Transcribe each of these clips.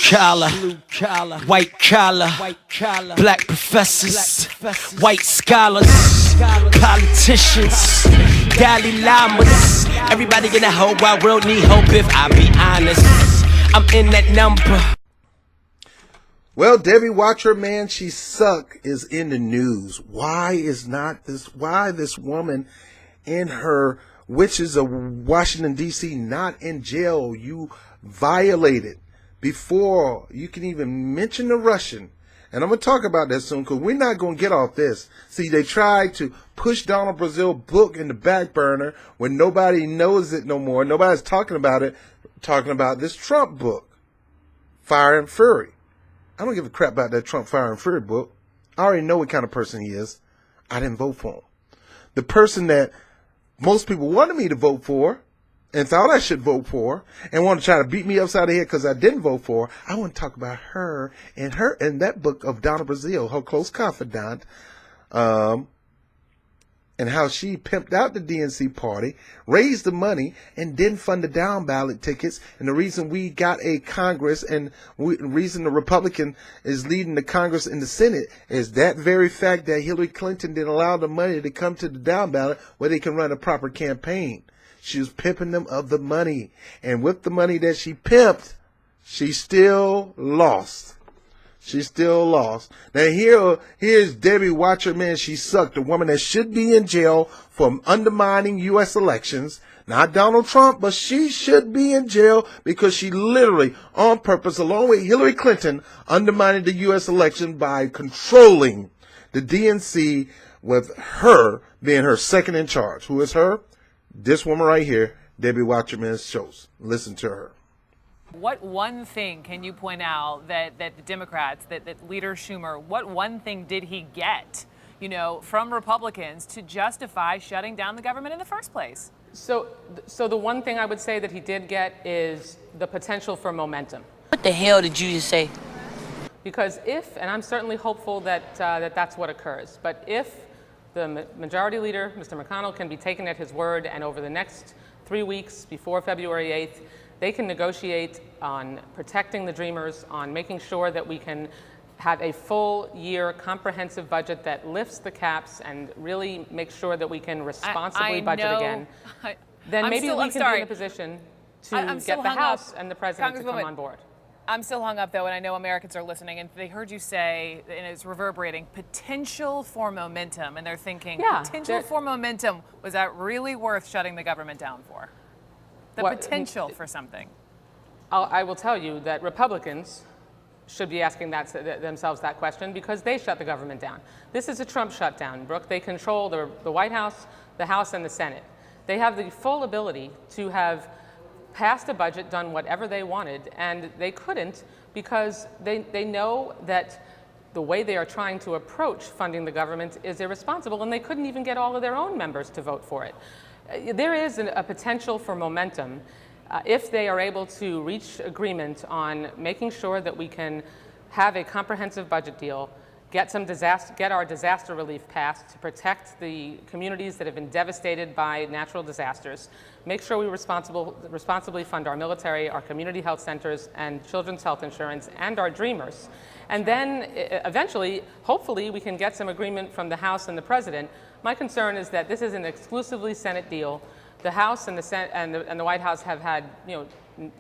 collar, white collar, black professors, white scholars, politicians, Dalai Lamas. Everybody in the whole wide world need hope if I be honest. I'm in that number. Well, Debbie Watcher, man, she suck is in the news. Why this woman in her witches of Washington, D.C. not in jail? You violated before you can even mention the Russian. And I'm going to talk about that soon because we're not going to get off this. See, they tried to push Donald Brazil's book in the back burner when nobody knows it no more. Nobody's talking about it, talking about this Trump book, Fire and Fury. I don't give a crap about that Trump Fire and Fury book. I already know what kind of person he is. I didn't vote for him. The person that most people wanted me to vote for and thought I should vote for and want to try to beat me upside the head because I didn't vote for, I want to talk about her and that book of Donald Brazil, her close confidant, and how she pimped out the DNC party, raised the money, and didn't fund the down ballot tickets. And the reason we got a Congress and the reason the Republican is leading the Congress and the Senate is that very fact that Hillary Clinton didn't allow the money to come to the down ballot where they can run a proper campaign. She was pimping them of the money. And with the money that she pimped, she still lost. She still lost. Now here's Debbie Watcher, man. She sucked. The woman that should be in jail for undermining U.S. elections. Not Donald Trump, but she should be in jail because she literally, on purpose, along with Hillary Clinton, undermined the U.S. election by controlling the DNC with her being her second in charge. Who is her? This woman right here, Debbie Watcher, man, shows. Listen to her. What one thing can you point out that the Democrats, that Leader Schumer, what one thing did he get, from Republicans to justify shutting down the government in the first place? So the one thing I would say that he did get is the potential for momentum. What the hell did you just say? Because and I'm certainly hopeful that that's what occurs, but if the majority leader, Mr. McConnell, can be taken at his word and over the next 3 weeks before February 8th, they can negotiate on protecting the Dreamers, on making sure that we can have a full year comprehensive budget that lifts the caps and really makes sure that we can responsibly budget again. Then maybe we can be in a position to get the House and the President to come on board. I'm still hung up, though, and I know Americans are listening, and they heard you say, and it's reverberating, potential for momentum, and they're thinking, potential for momentum, was that really worth shutting the government down for? The potential for something. I will tell you that Republicans should be asking themselves that question because they shut the government down. This is a Trump shutdown, Brooke. They control the White House, the House, and the Senate. They have the full ability to have passed a budget, done whatever they wanted, and they couldn't because they know that the way they are trying to approach funding the government is irresponsible, and they couldn't even get all of their own members to vote for it. There is a potential for momentum if they are able to reach agreement on making sure that we can have a comprehensive budget deal, get our disaster relief passed to protect the communities that have been devastated by natural disasters, make sure we responsibly fund our military, our community health centers, and children's health insurance, and our Dreamers. And then eventually, hopefully, we can get some agreement from the House and the President. My concern is that this is an exclusively Senate deal. The House and the Senate and the White House have had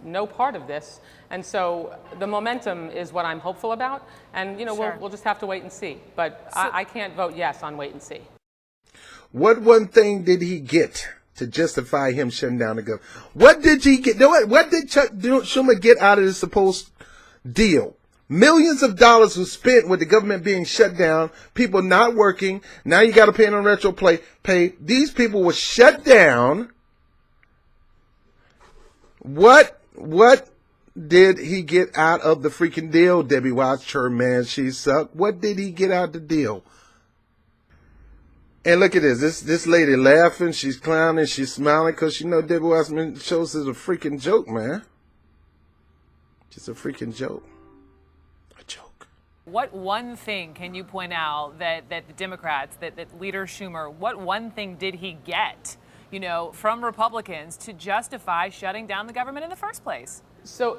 no part of this, and so the momentum is what I'm hopeful about. And we'll just have to wait and see. But I can't vote yes on wait and see. What one thing did he get to justify him shutting down the government? What did he get? What did Chuck Schumer get out of this supposed deal? Millions of dollars was spent with the government being shut down, people not working. Now you got to pay on retro pay. These people were shut down. What did he get out of the freaking deal? Debbie Watcher, man, she sucked. What did he get out of the deal? And look at this. This lady laughing, she's clowning, she's smiling because Debbie Watcher shows is a freaking joke, man. Just a freaking joke. What one thing can you point out that the Democrats, that Leader Schumer, what one thing did he get, from Republicans to justify shutting down the government in the first place? So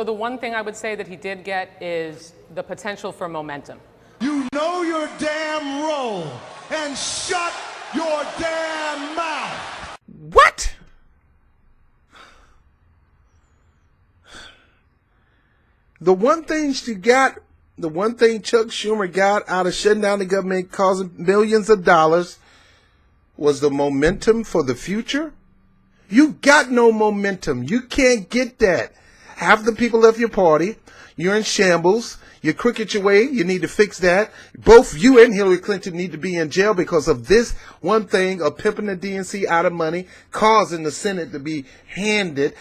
the one thing I would say that he did get is the potential for momentum. You know your damn role and shut your damn mouth. What? The one thing Chuck Schumer got out of shutting down the government, causing millions of dollars, was the momentum for the future. You got no momentum. You can't get that. Half the people left your party. You're in shambles. You're crooked your way. You need to fix that. Both you and Hillary Clinton need to be in jail because of this one thing of pimping the DNC out of money, causing the Senate to be handed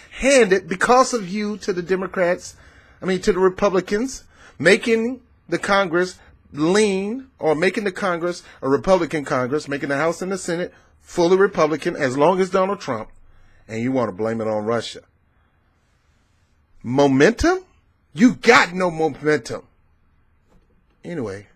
because of you to the Democrats, to the Republicans, making the Congress lean, or making the Congress a Republican Congress, making the House and the Senate fully Republican as long as Donald Trump, and you want to blame it on Russia. Momentum? You got no momentum. Anyway,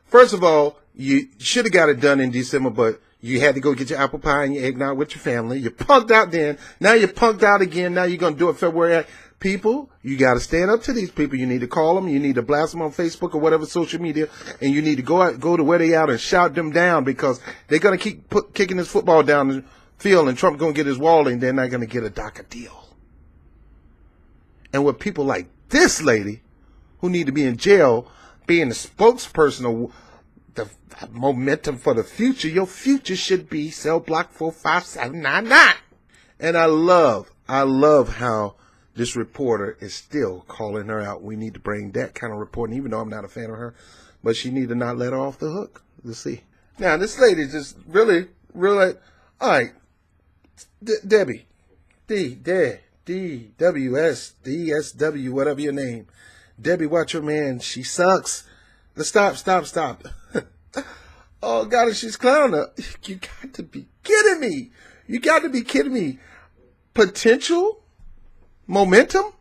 first of all, you should have got it done in December, but you had to go get your apple pie and your eggnog with your family. You punked out then. Now you're punked out again. Now you're going to do it February. People, you got to stand up to these people. You need to call them. You need to blast them on Facebook or whatever social media, and you need to go to where they out and shout them down, because they're going to keep kicking this football down the field, and Trump's going to get his wall, and they're not going to get a DACA deal. And with people like this lady, who need to be in jail, being the spokesperson of the momentum for the future, your future should be cell block 45799. And I love how this reporter is still calling her out. We need to bring that kind of reporting, even though I'm not a fan of her, but she need to not let her off the hook. Let's see. Now, this lady just really, all right, Debbie, DWS, whatever your name. Debbie, watch your man. She sucks. Stop. Oh, God, she's clowning her. You got to be kidding me. Potential? Momentum?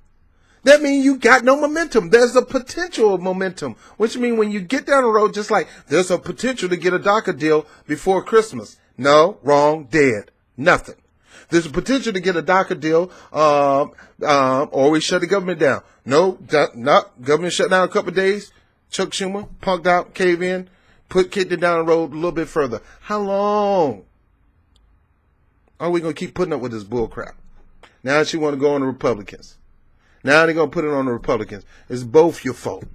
That means you got no momentum. There's a potential of momentum, which means when you get down the road, just like there's a potential to get a DACA deal before Christmas. No, wrong, dead. Nothing. There's a potential to get a DACA deal, or we shut the government down. No, not government shut down a couple of days. Chuck Schumer, punked out, cave in, kicked it down the road a little bit further. How long are we going to keep putting up with this bull crap? Now she want to go on the Republicans. Now they're going to put it on the Republicans. It's both your fault.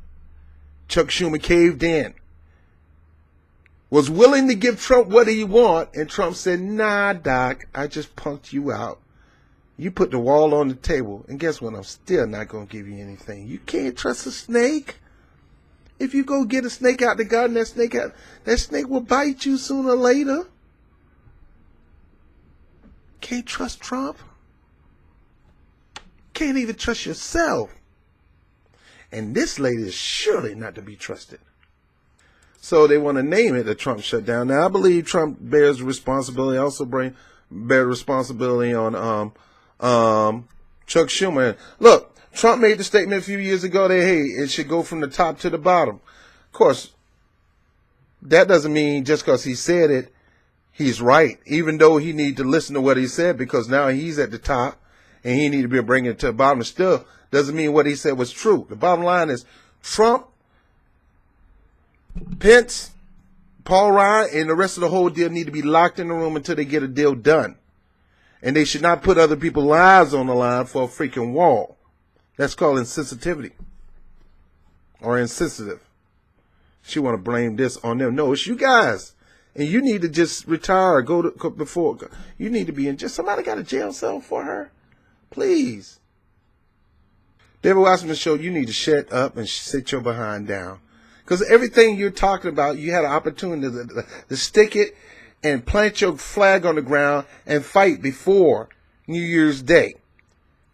Chuck Schumer caved in. Was willing to give Trump what he want, and Trump said, nah, Doc, I just punked you out. You put the wall on the table, and guess what? I'm still not going to give you anything. You can't trust a snake. If you go get a snake out the garden, that snake will bite you sooner or later. Can't trust Trump. Can't even trust yourself. And this lady is surely not to be trusted. So they want to name it a Trump shutdown. Now, I believe Trump bears responsibility. Also bear responsibility on Chuck Schumer. Look, Trump made the statement a few years ago that, hey, it should go from the top to the bottom. Of course, that doesn't mean just because he said it, he's right, even though he need to listen to what he said, because now he's at the top and he need to be bringing it to the bottom. It still doesn't mean what he said was true. The bottom line is Trump, Pence, Paul Ryan, and the rest of the whole deal need to be locked in the room until they get a deal done. And they should not put other people's lives on the line for a freaking wall. That's called insensitivity or insensitive. She want to blame this on them. No, it's you guys. And you need to just retire or go before. You need to be in just somebody got a jail cell for her. Please. David Wasserman Show, you need to shut up and sit your behind down. Because everything you're talking about, you had an opportunity to stick it and plant your flag on the ground and fight before New Year's Day.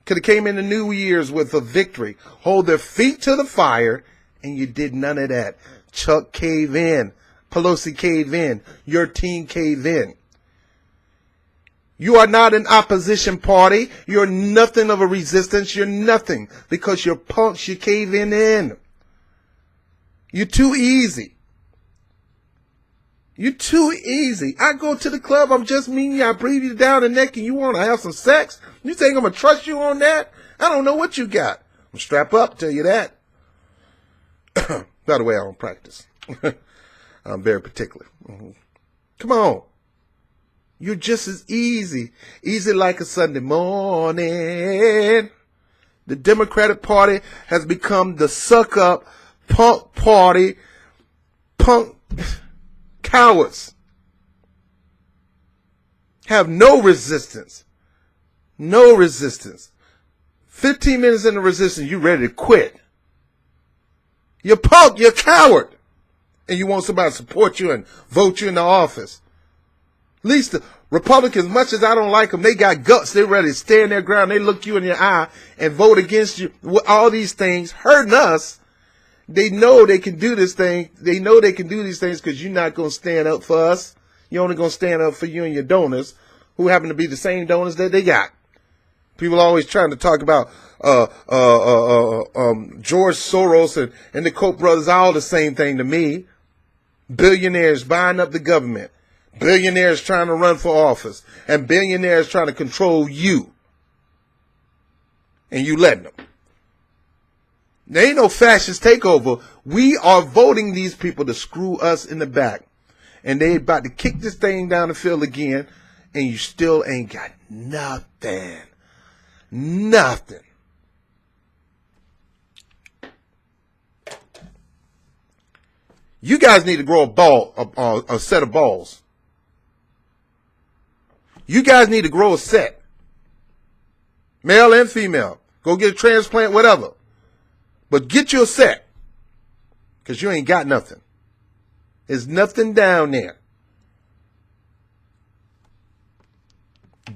Could have came into New Year's with a victory. Hold their feet to the fire, and you did none of that. Chuck cave in. Pelosi cave in. Your team cave in. You are not an opposition party. You're nothing of a resistance. You're nothing because you're punks. You cave in. You're too easy. You're too easy. I go to the club. I'm just meeting you. I breathe you down the neck and you want to have some sex? You think I'm going to trust you on that? I don't know what you got. I'm strap up, tell you that. By the way, I don't practice. I'm very particular. Come on. You're just as easy like a Sunday morning. The Democratic Party has become the suck-up punk party, punk cowards. Have no resistance. No resistance. 15 minutes into resistance, you ready to quit. You're punk, you're coward. And you want somebody to support you and vote you in the office. At least the Republicans, much as I don't like them, they got guts. They're ready to stand their ground. They look you in your eye and vote against you with all these things, hurting us. They know they can do this thing. They know they can do these things because you're not going to stand up for us. You're only going to stand up for you and your donors, who happen to be the same donors that they got. People are always trying to talk about George Soros and the Koch brothers, all the same thing to me. Billionaires buying up the government. Billionaires trying to run for office. And billionaires trying to control you. And you letting them. There ain't no fascist takeover. We are voting these people to screw us in the back. And they about to kick this thing down the field again. And you still ain't got nothing. Nothing. You guys need to grow a set of balls. You guys need to grow a set. Male and female. Go get a transplant, whatever. But get you a set. Because you ain't got nothing. There's nothing down there.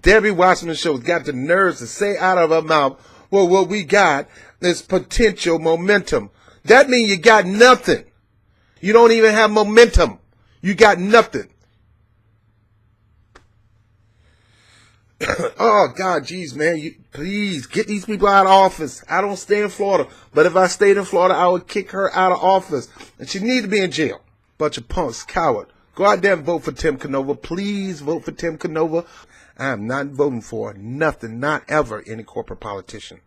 Debbie Wasserman Schultz got the nerves to say out of her mouth, well, what we got is potential momentum. That means you got nothing. You don't even have momentum. You got nothing. Oh, God, geez, man. Please get these people out of office. I don't stay in Florida. But if I stayed in Florida, I would kick her out of office. And she need to be in jail. Bunch of punks, coward. Go out there and vote for Tim Canova. Please vote for Tim Canova. I am not voting for nothing, not ever, any corporate politician.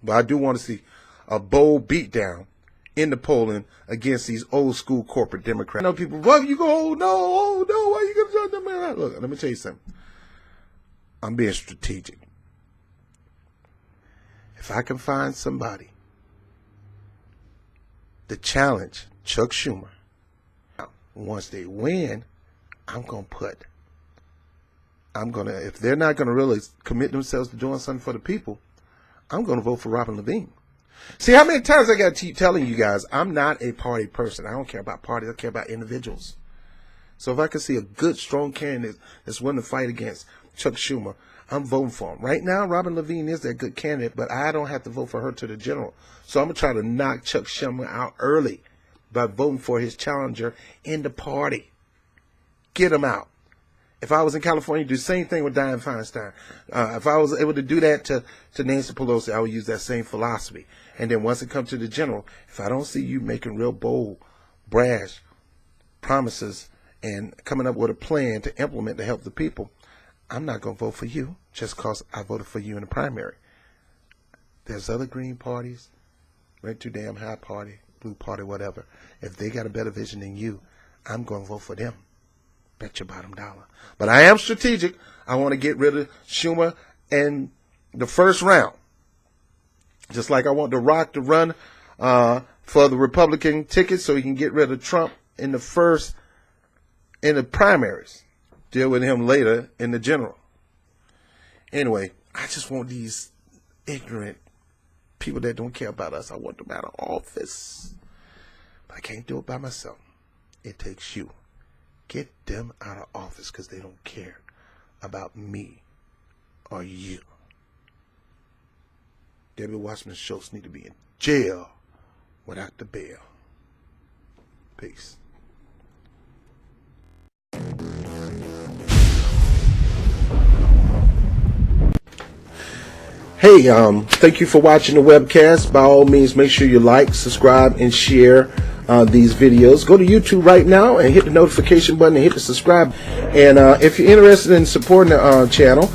But I do want to see a bold beatdown in the polling against these old school corporate Democrats. I know people, well, you go, oh no, why you going to tell them? Look, let me tell you something. I'm being strategic. If I can find somebody to challenge Chuck Schumer, once they win, if they're not going to really commit themselves to doing something for the people, I'm going to vote for Robin Levine. See how many times I got to keep telling you guys, I'm not a party person. I don't care about parties. I care about individuals. So if I can see a good, strong candidate that's willing to fight against Chuck Schumer, I'm voting for him. Right now, Robin Levine is that good candidate, but I don't have to vote for her to the general. So I'm going to try to knock Chuck Schumer out early by voting for his challenger in the party. Get him out. If I was in California, do the same thing with Dianne Feinstein. If I was able to do that to Nancy Pelosi, I would use that same philosophy. And then once it comes to the general, if I don't see you making real bold, brash promises and coming up with a plan to implement to help the people, I'm not going to vote for you just because I voted for you in the primary. There's other green parties, red too damn high party, blue party, whatever. If they got a better vision than you, I'm going to vote for them. Bet your bottom dollar. But I am strategic. I want to get rid of Schumer in the first round. Just like I want The Rock to run for the Republican ticket so he can get rid of Trump in the primaries. Deal with him later in the general. Anyway, I just want these ignorant people that don't care about us. I want them out of office. But I can't do it by myself. It takes you. Get them out of office because they don't care about me or you. Debbie Wasserman Schultz need to be in jail without the bail. Peace. Hey, thank you for watching the webcast. By all means, make sure you like, subscribe, and share these videos. Go to YouTube right now and hit the notification button and hit the subscribe. And if you're interested in supporting the channel,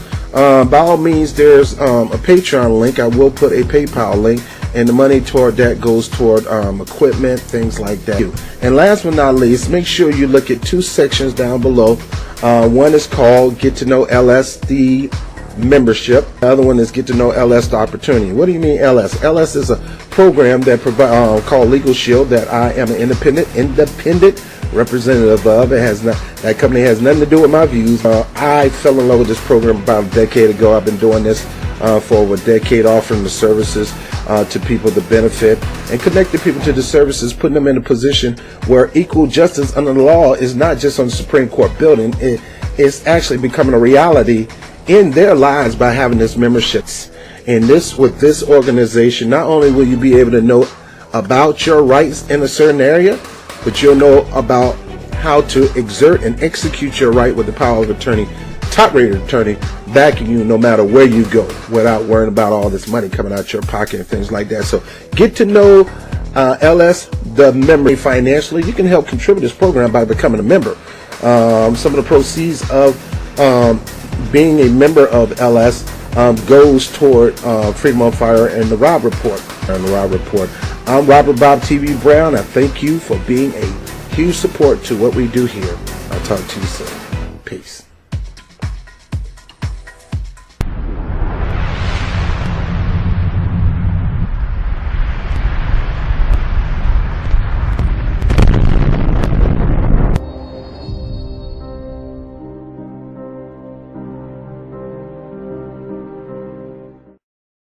by all means, there's a Patreon link. I will put a PayPal link, and the money toward that goes toward equipment, things like that. And last but not least, make sure you look at 2 sections down below. One is called Get to Know LS, the membership. The other one is Get to Know LS, the opportunity. What do you mean LS? LS is a program that called Legal Shield that I am an independent representative of. That company has nothing to do with my views. I fell in love with this program about a decade ago. I've been doing this for over a decade, offering the services to people to benefit and connecting people to the services, putting them in a position where equal justice under the law is not just on the Supreme Court building. It's actually becoming a reality in their lives by having this memberships. And with this organization, not only will you be able to know about your rights in a certain area, but you'll know about how to exert and execute your right with the power of attorney, top-rated attorney, backing you no matter where you go, without worrying about all this money coming out your pocket and things like that. So get to know LS, the member, financially. You can help contribute to this program by becoming a member. Some of the proceeds of being a member of LS goes toward Freedom on Fire and the Rob Report. I'm Robert Bob TV Brown. I thank you for being a huge support to what we do here. I'll talk to you soon. Peace.